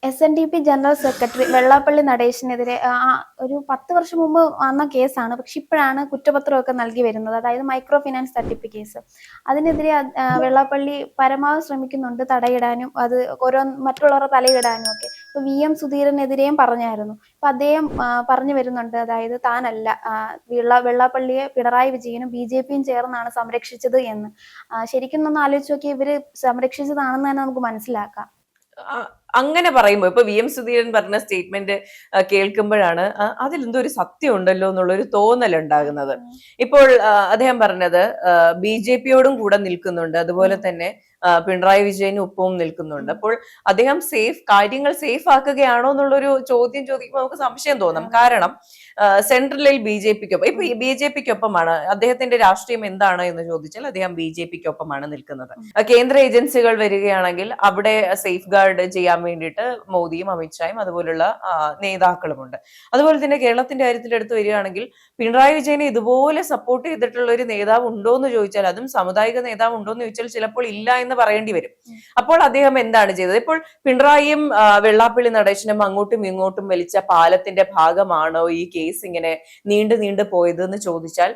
SNDP general secretary Vellappally നടേശനെതിരെ ഒരു 10 വർഷം മുമ്പ് വന്ന കേസാണ്. പക്ഷെ ഇപ്പോഴാണ് കുറ്റപത്രമൊക്കെ നൽകി വരുന്നത്. അതായത് മൈക്രോ ഫിനാൻസ് തട്ടിപ്പ് കേസ്. അതിനെതിരെ വെള്ളാപ്പള്ളി പരമാവധി ശ്രമിക്കുന്നുണ്ട് തടയിടാനും അത് മറ്റുള്ളവരുടെ തലയിടാനും ഒക്കെ. ഇപ്പൊ VM സുധീരനെതിരെയും പറഞ്ഞായിരുന്നു. അപ്പൊ അദ്ദേഹം പറഞ്ഞു വരുന്നുണ്ട്, അതായത് താനല്ല വെള്ളാപ്പള്ളിയെ പിണറായി വിജയനും BJPയും ചേർന്നാണ് സംരക്ഷിച്ചത് എന്ന്. ശരിക്കും ഒന്ന് ആലോചിച്ച് നോക്കി, ഇവര് സംരക്ഷിച്ചതാണെന്ന് തന്നെ നമുക്ക് മനസ്സിലാക്കാം. അങ്ങനെ പറയുമ്പോൾ ഇപ്പൊ VM സുധീരൻ പറഞ്ഞ സ്റ്റേറ്റ്മെന്റ് കേൾക്കുമ്പോഴാണ് അതിലെന്തോ ഒരു സത്യം ഉണ്ടല്ലോ എന്നുള്ളൊരു തോന്നൽ ഉണ്ടാകുന്നത്. ഇപ്പോൾ അദ്ദേഹം പറഞ്ഞത് BJPയോടും കൂടെ നിൽക്കുന്നുണ്ട്, അതുപോലെ തന്നെ പിണറായി വിജയനും ഒപ്പവും നിൽക്കുന്നുണ്ട്. അപ്പോൾ അദ്ദേഹം കാര്യങ്ങൾ സേഫ് ആക്കുകയാണോ എന്നുള്ളൊരു ചോദ്യം ചോദിക്കുമ്പോൾ നമുക്ക് സംശയം തോന്നും. കാരണം സെൻട്രലിൽ BJPക്കൊപ്പം, ഇപ്പൊ BJPക്കൊപ്പമാണ്. അദ്ദേഹത്തിന്റെ രാഷ്ട്രീയം എന്താണ് എന്ന് ചോദിച്ചാൽ അദ്ദേഹം BJPക്കൊപ്പമാണ് നിൽക്കുന്നത്. കേന്ദ്ര ഏജൻസികൾ വരികയാണെങ്കിൽ അവിടെ സേഫ് ഗാർഡ് ചെയ്യാൻ വേണ്ടിയിട്ട് മോദിയും അമിത്ഷായും അതുപോലുള്ള നേതാക്കളുമുണ്ട്. അതുപോലെ തന്നെ കേരളത്തിന്റെ കാര്യത്തിൽ എടുത്തു വരികയാണെങ്കിൽ പിണറായി വിജയനെ ഇതുപോലെ സപ്പോർട്ട് ചെയ്തിട്ടുള്ള ഒരു നേതാവ് ഉണ്ടോ എന്ന് ചോദിച്ചാൽ, അതും സാമുദായിക നേതാവ് ഉണ്ടോ എന്ന് ചോദിച്ചാൽ ചിലപ്പോൾ ഇല്ല എന്ന് പറയേണ്ടി വരും. അപ്പോൾ അദ്ദേഹം എന്താണ് ചെയ്തത്? ഇപ്പോൾ പിണറായിയും വെള്ളാപ്പള്ളി നടേശനും അങ്ങോട്ടും ഇങ്ങോട്ടും വലിച്ച പാലത്തിന്റെ ഭാഗമാണോ ഈ കേസ് ഇങ്ങനെ നീണ്ടു പോയത് എന്ന് ചോദിച്ചാൽ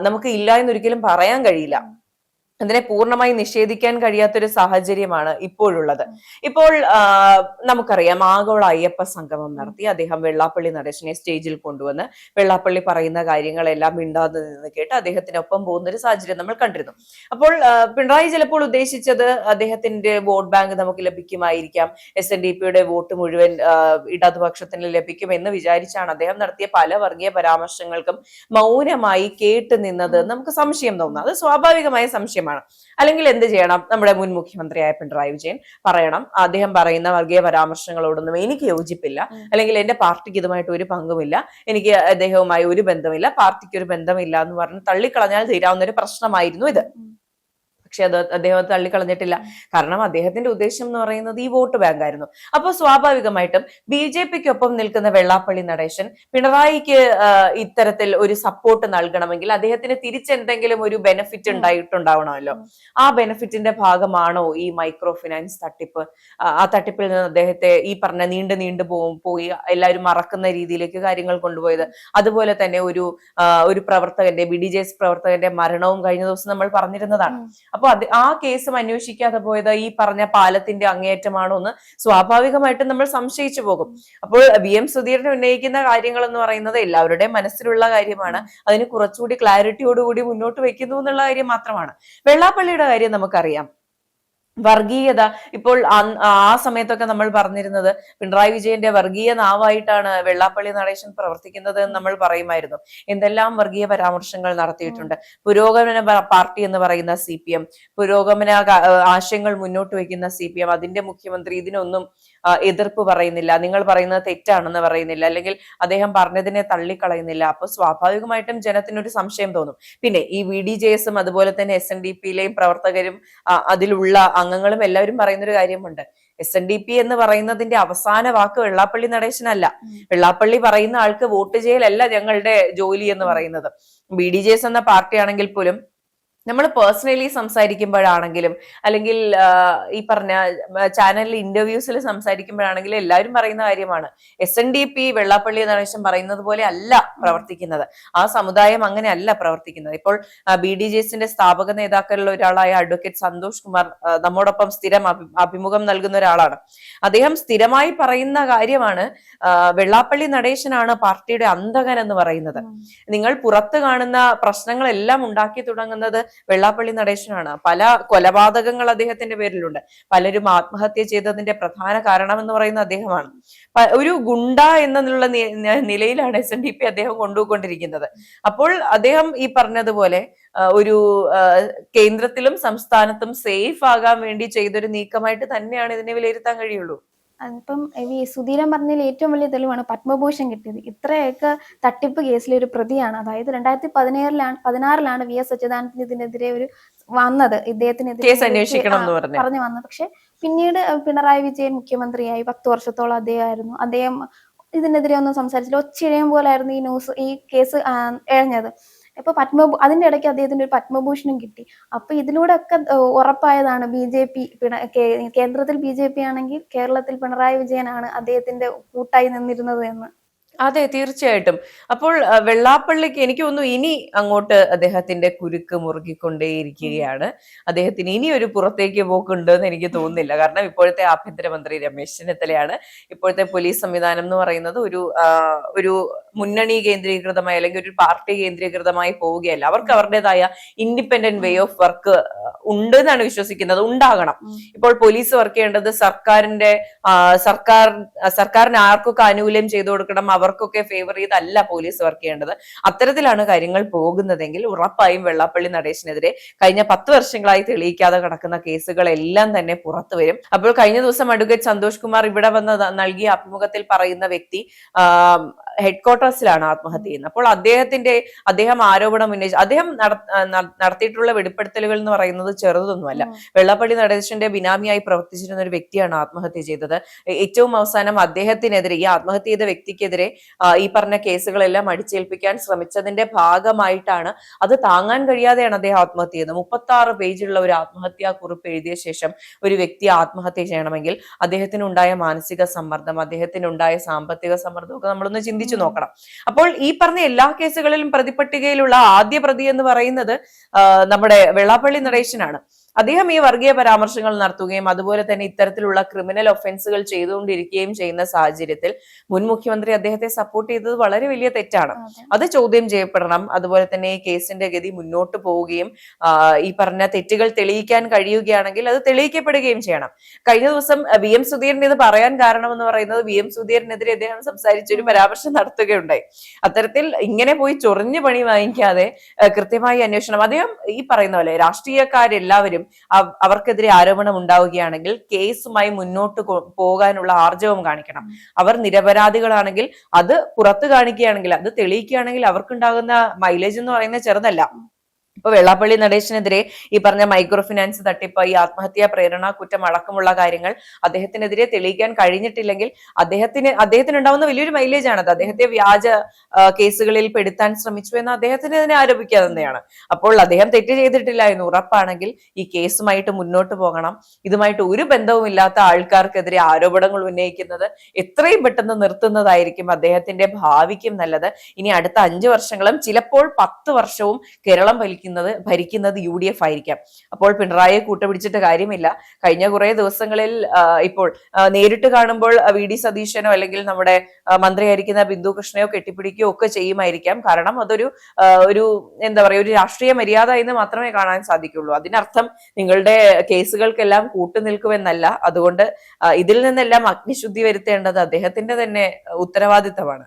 നമുക്ക് ഇല്ല എന്നൊരിക്കലും പറയാൻ കഴിയില്ല. അതിനെ പൂർണ്ണമായി നിഷേധിക്കാൻ കഴിയാത്തൊരു സാഹചര്യമാണ് ഇപ്പോഴുള്ളത്. ഇപ്പോൾ നമുക്കറിയാം, ആഗോള അയ്യപ്പ സംഗമം നടത്തി അദ്ദേഹം വെള്ളാപ്പള്ളി നടേശനെ സ്റ്റേജിൽ കൊണ്ടുവന്ന് വെള്ളാപ്പള്ളി പറയുന്ന കാര്യങ്ങളെല്ലാം മിണ്ടാതെ നിന്ന് കേട്ട് അദ്ദേഹത്തിനൊപ്പം പോകുന്ന ഒരു സാഹചര്യം നമ്മൾ കണ്ടിരുന്നു. അപ്പോൾ പിണറായി ചിലപ്പോൾ ഉദ്ദേശിച്ചത് അദ്ദേഹത്തിന്റെ വോട്ട് ബാങ്ക് നമുക്ക് ലഭിക്കുമായിരിക്കാം, SNDPയുടെ വോട്ട് മുഴുവൻ ഇടതുപക്ഷത്തിന് ലഭിക്കും എന്ന് വിചാരിച്ചാണ് അദ്ദേഹം നടത്തിയ പല വർഗീയ പരാമർശങ്ങൾക്കും മൗനമായി കേട്ട് നിന്നത്. നമുക്ക് സംശയം തോന്നുന്നു, അത് സ്വാഭാവികമായ സംശയം. അല്ലെങ്കിൽ എന്ത് ചെയ്യണം? നമ്മുടെ മുൻ മുഖ്യമന്ത്രിയായ പിണറായി വിജയൻ പറയണം, അദ്ദേഹം പറയുന്ന വർഗീയ പരാമർശങ്ങളോടൊന്നും എനിക്ക് യോജിപ്പില്ല, അല്ലെങ്കിൽ എന്റെ പാർട്ടിക്ക് ഇതുമായിട്ട് ഒരു പങ്കുമില്ല, എനിക്ക് അദ്ദേഹവുമായി ഒരു ബന്ധമില്ല, പാർട്ടിക്ക് ഒരു ബന്ധമില്ല എന്ന് പറഞ്ഞ് തള്ളിക്കളഞ്ഞാൽ തീരാവുന്ന ഒരു പ്രശ്നമായിരുന്നു ഇത്. പക്ഷെ അത് അദ്ദേഹം തള്ളിക്കളഞ്ഞിട്ടില്ല. കാരണം അദ്ദേഹത്തിന്റെ ഉദ്ദേശം എന്ന് പറയുന്നത് ഈ വോട്ട് ബാങ്ക് ആയിരുന്നു. അപ്പോൾ സ്വാഭാവികമായിട്ടും BJPക്കൊപ്പം നിൽക്കുന്ന വെള്ളാപ്പള്ളി നടേശൻ പിണറായിക്ക് ഇത്തരത്തിൽ ഒരു സപ്പോർട്ട് നൽകണമെങ്കിൽ അദ്ദേഹത്തിന് തിരിച്ചെന്തെങ്കിലും ഒരു ബെനിഫിറ്റ് ഉണ്ടായിട്ടുണ്ടാവണമല്ലോ. ആ ബെനിഫിറ്റിന്റെ ഭാഗമാണോ ഈ മൈക്രോ ഫിനാൻസ് തട്ടിപ്പ്? ആ തട്ടിപ്പിൽ നിന്ന് അദ്ദേഹത്തെ ഈ പറഞ്ഞ നീണ്ടു പോയി എല്ലാവരും മറക്കുന്ന രീതിയിലേക്ക് കാര്യങ്ങൾ കൊണ്ടുപോയത്. അതുപോലെ തന്നെ ഒരു പ്രവർത്തകന്റെ BDJS പ്രവർത്തകന്റെ മരണവും കഴിഞ്ഞ ദിവസം നമ്മൾ പറഞ്ഞിരുന്നതാണ്. അപ്പൊ ആ കേസും അന്വേഷിക്കാതെ പോയത് ഈ പറഞ്ഞ പാലത്തിന്റെ അങ്ങേയറ്റമാണോ എന്ന് സ്വാഭാവികമായിട്ടും നമ്മൾ സംശയിച്ചു പോകും. അപ്പോൾ VM സുധീരൻ ഉന്നയിക്കുന്ന കാര്യങ്ങൾ എന്ന് പറയുന്നത് എല്ലാവരുടെയും മനസ്സിലുള്ള കാര്യമാണ്. അതിന് കുറച്ചുകൂടി ക്ലാരിറ്റിയോടുകൂടി മുന്നോട്ട് വെക്കുന്നു എന്നുള്ള കാര്യം മാത്രമാണ്. വെള്ളാപ്പള്ളിയുടെ കാര്യം നമുക്കറിയാം. വർഗീയത ഇപ്പോൾ ആ സമയത്തൊക്കെ നമ്മൾ പറഞ്ഞിരുന്നത് പിണറായി വിജയന്റെ വർഗീയ നാവായിട്ടാണ് വെള്ളാപ്പള്ളി നടേശൻ പ്രവർത്തിക്കുന്നത് എന്ന് നമ്മൾ പറയുമായിരുന്നു. എന്തെല്ലാം വർഗീയ പരാമർശങ്ങൾ നടത്തിയിട്ടുണ്ട്. പുരോഗമന പാർട്ടി എന്ന് പറയുന്ന CPM, പുരോഗമന ആശയങ്ങൾ മുന്നോട്ട് വയ്ക്കുന്ന CPM, അതിന്റെ മുഖ്യമന്ത്രി ഇതിനൊന്നും എതിർപ്പ് പറയുന്നില്ല, നിങ്ങൾ പറയുന്നത് തെറ്റാണെന്ന് പറയുന്നില്ല, അല്ലെങ്കിൽ അദ്ദേഹം തള്ളിക്കളയുന്നില്ല. അപ്പൊ സ്വാഭാവികമായിട്ടും ജനത്തിനൊരു സംശയം തോന്നും. പിന്നെ ഈ VDJSും അതുപോലെ തന്നെ SNDPയിലെയും പ്രവർത്തകരും അതിലുള്ള അംഗങ്ങളും എല്ലാവരും പറയുന്നൊരു കാര്യമുണ്ട്. SNDP എന്ന് പറയുന്നതിന്റെ അവസാന വാക്ക് വെള്ളാപ്പള്ളി നടേശനല്ല. വെള്ളാപ്പള്ളി പറയുന്ന ആൾക്ക് വോട്ട് ചെയ്യലല്ല ഞങ്ങളുടെ ജോലി എന്ന് പറയുന്നത്. BDJS എന്ന പാർട്ടി ആണെങ്കിൽ പോലും നമ്മൾ പേഴ്സണലി സംസാരിക്കുമ്പോഴാണെങ്കിലും, അല്ലെങ്കിൽ ഈ പറഞ്ഞ ചാനലിൽ ഇന്റർവ്യൂസിൽ സംസാരിക്കുമ്പോഴാണെങ്കിലും എല്ലാവരും പറയുന്ന കാര്യമാണ്, SNDP വെള്ളാപ്പള്ളി നടേശൻ പറയുന്നത് പോലെ അല്ല പ്രവർത്തിക്കുന്നത്. ആ സമുദായം അങ്ങനെ അല്ല പ്രവർത്തിക്കുന്നത്. ഇപ്പോൾ BDJSന്റെ സ്ഥാപക നേതാക്കളിൽ ഒരാളായ അഡ്വക്കേറ്റ് സന്തോഷ് കുമാർ നമ്മോടൊപ്പം സ്ഥിരം അഭിമുഖം നൽകുന്ന ഒരാളാണ്. അദ്ദേഹം സ്ഥിരമായി പറയുന്ന കാര്യമാണ്, വെള്ളാപ്പള്ളി നടേശനാണ് പാർട്ടിയുടെ അന്തകൻ എന്ന് പറയുന്നത്. നിങ്ങൾ പുറത്ത് കാണുന്ന പ്രശ്നങ്ങളെല്ലാം ഉണ്ടാക്കി തുടങ്ങുന്നത് വെള്ളാപ്പള്ളി നടേശനാണ്. പല കൊലപാതകങ്ങൾ അദ്ദേഹത്തിന്റെ പേരിലുണ്ട്. പലരും ആത്മഹത്യ ചെയ്തതിന്റെ പ്രധാന കാരണം എന്ന് പറയുന്നത് അദ്ദേഹമാണ്. ഒരു ഗുണ്ട എന്നുള്ള നിലയിലാണ് SNDP അദ്ദേഹം കൊണ്ടുപോയിക്കൊണ്ടിരിക്കുന്നത്. അപ്പോൾ അദ്ദേഹം ഈ പറഞ്ഞതുപോലെ ഒരു കേന്ദ്രത്തിലും സംസ്ഥാനത്തും സേഫ് ആകാൻ വേണ്ടി ചെയ്തൊരു നീക്കമായിട്ട് തന്നെയാണ് ഇതിനെ വിലയിരുത്താൻ കഴിയുള്ളൂ. അതിപ്പം ഈ സുധീരൻ പറഞ്ഞതിൽ ഏറ്റവും വലിയ തെളിവാണ് പത്മഭൂഷൺ കിട്ടിയത്. ഇത്രയൊക്കെ തട്ടിപ്പ് കേസിലെ ഒരു പ്രതിയാണ്. അതായത് 2016 VS അച്യുതാനന്ദൻ ഇതിനെതിരെ വന്നത്, ഇദ്ദേഹത്തിനെതിരെ പറഞ്ഞു വന്നത്. പക്ഷെ പിന്നീട് പിണറായി വിജയൻ മുഖ്യമന്ത്രിയായി 10 വർഷത്തോളം അദ്ദേഹം ഇതിനെതിരെ ഒന്നും സംസാരിച്ചില്ല. ഒച്ചിഴയും പോലായിരുന്നു ഈ കേസ് എഴഞ്ഞത്. ഇപ്പൊ അതിന്റെ ഇടയ്ക്ക് അദ്ദേഹത്തിന് ഒരു പത്മഭൂഷണം കിട്ടി. അപ്പൊ ഇതിലൂടെ ഒക്കെ ഉറപ്പായതാണ് BJP കേന്ദ്രത്തിൽ BJP ആണെങ്കിൽ കേരളത്തിൽ പിണറായി വിജയനാണ് അദ്ദേഹത്തിന്റെ കൂട്ടായി നിന്നിരുന്നത് എന്ന്. അതെ, തീർച്ചയായിട്ടും. അപ്പോൾ വെള്ളാപ്പള്ളിക്ക് എനിക്ക് തോന്നുന്നു ഇനി അങ്ങോട്ട് അദ്ദേഹത്തിന്റെ കുരുക്ക് മുറുകിക്കൊണ്ടേയിരിക്കുകയാണ്. അദ്ദേഹത്തിന് ഇനി ഒരു പുറത്തേക്ക് പോക്കുണ്ട് എന്ന് എനിക്ക് തോന്നുന്നില്ല. കാരണം ഇപ്പോഴത്തെ ആഭ്യന്തരമന്ത്രി രമേശ് ചെന്നിത്തലയാണ്. ഇപ്പോഴത്തെ പോലീസ് സംവിധാനം എന്ന് പറയുന്നത് ഒരു മുന്നണി കേന്ദ്രീകൃതമായി അല്ലെങ്കിൽ ഒരു പാർട്ടി കേന്ദ്രീകൃതമായി പോവുകയല്ല. അവർക്ക് അവരുടേതായ ഇൻഡിപെൻഡന്റ് വേ ഓഫ് വർക്ക് ഉണ്ട് എന്നാണ് വിശ്വസിക്കുന്നത്, ഉണ്ടാകണം. ഇപ്പോൾ പോലീസ് വർക്ക് ചെയ്യേണ്ടത് സർക്കാരിന് ആർക്കൊക്കെ ആനുകൂല്യം ചെയ്തു കൊടുക്കണം, അവർക്കൊക്കെ ഫേവർ ചെയ്തല്ല പോലീസ് വർക്ക് ചെയ്യേണ്ടത്. അത്തരത്തിലാണ് കാര്യങ്ങൾ പോകുന്നതെങ്കിൽ ഉറപ്പായും വെള്ളാപ്പള്ളി നടേശനെതിരെ കഴിഞ്ഞ 10 വർഷങ്ങളായി തെളിയിക്കാതെ കിടക്കുന്ന കേസുകളെല്ലാം തന്നെ പുറത്തു വരും. അപ്പോൾ കഴിഞ്ഞ ദിവസം അഡ്വക്കേറ്റ് സന്തോഷ് കുമാർ ഇവിടെ വന്ന് നൽകിയ അഭിമുഖത്തിൽ പറയുന്ന വ്യക്തി ഹെഡ്ക്വാർട്ടേഴ്സിലാണ് ആത്മഹത്യ ചെയ്യുന്നത്. അപ്പോൾ അദ്ദേഹം ആരോപണം ഉന്നയിച്ചു. അദ്ദേഹം നടത്തിയിട്ടുള്ള വെളിപ്പെടുത്തലുകൾ എന്ന് പറയുന്നത് ചെറുതൊന്നുമല്ല. വെള്ളാപ്പള്ളി നടേശന്റെ ബിനാമിയായി പ്രവർത്തിച്ചിരുന്ന ഒരു വ്യക്തിയാണ് ആത്മഹത്യ ചെയ്തത്. ഏറ്റവും അവസാനം അദ്ദേഹത്തിനെതിരെ, ഈ ആത്മഹത്യ ചെയ്ത വ്യക്തിക്കെതിരെ ഈ പറഞ്ഞ കേസുകളെല്ലാം അടിച്ചേൽപ്പിക്കാൻ ശ്രമിച്ചതിന്റെ ഭാഗമായിട്ടാണ്, അത് താങ്ങാൻ കഴിയാതെയാണ് അദ്ദേഹം ആത്മഹത്യ ചെയ്തത്. 36 പേജുള്ള ഒരു ആത്മഹത്യാ കുറിപ്പ് എഴുതിയ ശേഷം ഒരു വ്യക്തി ആത്മഹത്യ ചെയ്യണമെങ്കിൽ അദ്ദേഹത്തിനുണ്ടായ മാനസിക സമ്മർദ്ദം, അദ്ദേഹത്തിനുണ്ടായ സാമ്പത്തിക സമ്മർദ്ദം ഒക്കെ നമ്മളൊന്ന് ചിന്തിച്ചു നോക്കണം. അപ്പോൾ ഈ പറഞ്ഞ എല്ലാ കേസുകളിലും പ്രതിപട്ടികയിലുള്ള ആദ്യ പ്രതി എന്ന് പറയുന്നത് നമ്മുടെ വെള്ളാപ്പള്ളി നടേശനാണ്. അദ്ദേഹം ഈ വർഗീയ പരാമർശങ്ങൾ നടത്തുകയും അതുപോലെ തന്നെ ഇത്തരത്തിലുള്ള ക്രിമിനൽ ഒഫൻസുകൾ ചെയ്തുകൊണ്ടിരിക്കുകയും ചെയ്യുന്ന സാഹചര്യത്തിൽ മുൻ മുഖ്യമന്ത്രി അദ്ദേഹത്തെ സപ്പോർട്ട് ചെയ്തത് വളരെ വലിയ തെറ്റാണ്. അത് ചോദ്യം ചെയ്യപ്പെടണം. അതുപോലെ തന്നെ ഈ കേസിന്റെ ഗതി മുന്നോട്ട് പോവുകയും ഈ പറഞ്ഞ തെറ്റുകൾ തെളിയിക്കാൻ കഴിയുകയാണെങ്കിൽ അത് തെളിയിക്കപ്പെടുകയും ചെയ്യണം. കഴിഞ്ഞ ദിവസം VM സുധീരൻ ഇത് പറയാൻ കാരണം എന്ന് പറയുന്നത് VM സുധീരനെതിരെ അദ്ദേഹം സംസാരിച്ചൊരു പരാമർശം നടത്തുകയുണ്ടായി. അത്തരത്തിൽ ഇങ്ങനെ പോയി ചൊറിഞ്ഞു പണി വാങ്ങിക്കാതെ കൃത്യമായി അന്വേഷണം. അദ്ദേഹം ഈ പറയുന്ന പോലെ രാഷ്ട്രീയക്കാരെല്ലാവരും അവർക്കെതിരെ ആരോപണം ഉണ്ടാവുകയാണെങ്കിൽ കേസുമായി മുന്നോട്ട് പോകാനുള്ള ആർജവം കാണിക്കണം. അവർ നിരപരാധികളാണെങ്കിൽ അത് പുറത്തു കാണിക്കുകയാണെങ്കിൽ, അത് തെളിയിക്കുകയാണെങ്കിൽ അവർക്കുണ്ടാകുന്ന മൈലേജ് എന്ന് പറയുന്നത് ചെറുതല്ല. ഇപ്പൊ വെള്ളാപ്പള്ളി നടേശനെതിരെ ഈ പറഞ്ഞ മൈക്രോ ഫിനാൻസ് തട്ടിപ്പ്, ഈ ആത്മഹത്യാ പ്രേരണ കുറ്റം അടക്കമുള്ള കാര്യങ്ങൾ അദ്ദേഹത്തിനെതിരെ തെളിയിക്കാൻ കഴിഞ്ഞിട്ടില്ലെങ്കിൽ അദ്ദേഹത്തിനുണ്ടാവുന്ന വലിയൊരു മൈലേജ് ആണത്. അദ്ദേഹത്തെ വ്യാജ കേസുകളിൽ പെടുത്താൻ ശ്രമിച്ചു എന്ന് അദ്ദേഹത്തിന് തന്നെ ആരോപിക്കാവുന്നതാണ്. അപ്പോൾ അദ്ദേഹം തെറ്റ് ചെയ്തിട്ടില്ല എന്ന് ഉറപ്പാണെങ്കിൽ ഈ കേസുമായിട്ട് മുന്നോട്ട് പോകണം. ഇതുമായിട്ട് ഒരു ബന്ധവുമില്ലാത്ത ആൾക്കാർക്കെതിരെ ആരോപണങ്ങൾ ഉന്നയിക്കുന്നത് എത്രയും പെട്ടെന്ന് നിർത്തുന്നതായിരിക്കും അദ്ദേഹത്തിന്റെ ഭാവിക്കും നല്ലത്. ഇനി അടുത്ത 5 വർഷങ്ങളും ചിലപ്പോൾ 10 വർഷവും കേരളം ഭരിക്കുന്നത് UDF ആയിരിക്കാം. അപ്പോൾ പിണറായിയെ കൂട്ടുപിടിച്ചിട്ട് കാര്യമില്ല. കഴിഞ്ഞ കുറെ ദിവസങ്ങളിൽ ഇപ്പോൾ നേരിട്ട് കാണുമ്പോൾ VD സതീശനോ അല്ലെങ്കിൽ നമ്മുടെ മന്ത്രിയായിരിക്കുന്ന ബിന്ദു കൃഷ്ണയോ കെട്ടിപ്പിടിക്കുകയോ ഒക്കെ ചെയ്യുമായിരിക്കാം. കാരണം അതൊരു എന്താ പറയുക, ഒരു രാഷ്ട്രീയ മര്യാദ എന്ന് മാത്രമേ കാണാൻ സാധിക്കുള്ളൂ. അതിനർത്ഥം നിങ്ങളുടെ കേസുകൾക്കെല്ലാം കൂട്ടുനിൽക്കുമെന്നല്ല. അതുകൊണ്ട് ഇതിൽ നിന്നെല്ലാം അഗ്നിശുദ്ധി വരുത്തേണ്ടത് അദ്ദേഹത്തിന്റെ തന്നെ ഉത്തരവാദിത്തമാണ്.